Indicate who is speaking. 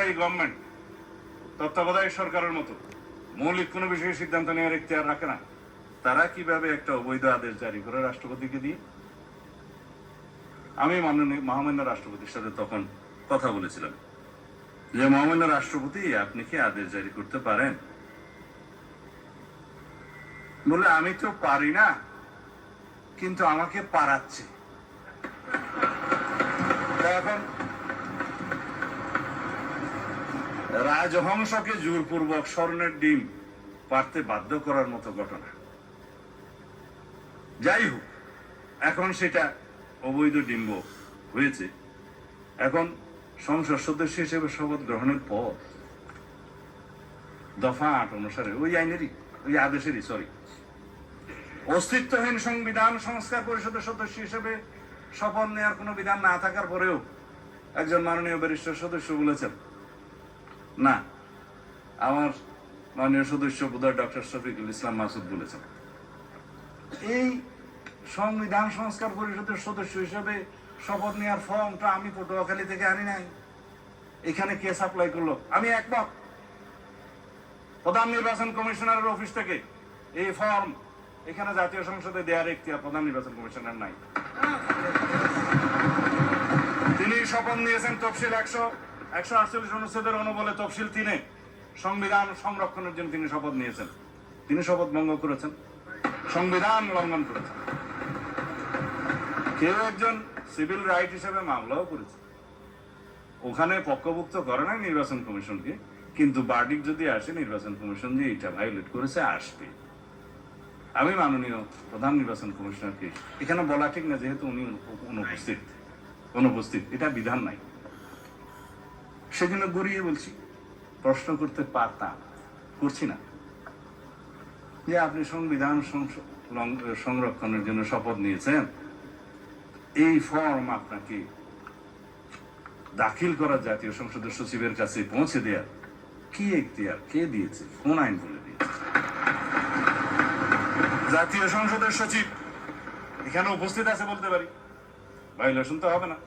Speaker 1: এই গভর্নমেন্ট তত্ত্বাবধায়ক সরকারের মতো মৌলিক কোনো বিষয়ে সিদ্ধান্ত নেওয়ার এখতিয়ার রাখে না, তারা কিভাবে একটা অবৈধ আদেশ জারি করে রাষ্ট্রপতিকে দিয়ে? আমি মাননীয় মহামান্য রাষ্ট্রপতির সাথে তখন কথা বলেছিলাম যে মহামান্য রাষ্ট্রপতি, আপনি কি আদেশ জারি করতে পারেন? বলে, আমি তো পারি না, কিন্তু আমাকে পারাচ্ছে। এখন রাজহংসকে জোরপূর্বক স্বর্ণের ডিম পারতে বাধ্য করার মতো ঘটনা। যাই হোক, এখন সেটা অবৈধ ডিম্ব হয়েছে। এখন সংসদ সদস্য হিসেবে শপথ গ্রহণের পর দফা ৮ অনুসারে ওই আইনেরই, ওই আদেশেরই, অস্তিত্বহীন সংবিধান সংস্কার পরিষদের সদস্য হিসেবে শপথ নেওয়ার কোনো বিধান না থাকার পরেও একজন মাননীয় ব্যারিস্টার সদস্য বলেছেন, না, আমার মাননীয় সদস্য বোধহয় ডক্টর শফিকুল ইসলাম মাসুদ বলেছেন, এই সংবিধান সংস্কার পরিষদের সদস্য হিসেবে শপথ নেওয়ার ফর্মটা আমি পটুয়াখালী থেকে আনি নাই, এখানে কে সাপ্লাই করলো? আমি একমত, প্রধান নির্বাচন কমিশনারের অফিস থেকে এই ফর্ম এখানে জাতীয় সংসদে দেওয়ার এখতিয়ার প্রধান নির্বাচন কমিশনার নাই। তিনি শপথ নিয়েছেন তফসিল 148 অনুচ্ছেদের অনুবলে তফসিল 3-এ সংবিধান সংরক্ষণের জন্য তিনি শপথ নিয়েছেন। তিনি শপথ ভঙ্গ করেছেন, সংবিধান লঙ্ঘন করেছেন। কেউ একজন সিভিল রাইট হিসেবে মামলাও করেছে, ওখানে পক্ষভুক্ত করে নাই নির্বাচন কমিশনকে, কিন্তু বার্ডিক যদি আসে নির্বাচন কমিশন যে এটা ভায়োলেট করেছে, আসবে। আমি মাননীয় প্রধান নির্বাচন কমিশনারকে এখানে বলা ঠিক না, যেহেতু উনি অনুপস্থিত, এটা বিধান নাই, সেজন্য গড়িয়ে বলছি, প্রশ্ন করতে পারতাম, করছি না, যে আপনি সংবিধান সংরক্ষণের জন্য শপথ নিয়েছেন, এই ফর্ম আপনাকে দাখিল করা জাতীয় সংসদের সচিবের কাছে পৌঁছে দেওয়ার কি এখতিয়ার কে দিয়েছে, কোন আইন বলে দিয়েছে? জাতীয় সংসদের সচিব এখানে উপস্থিত আছে বলতে পারি, ভাইলেশন তো হবে না।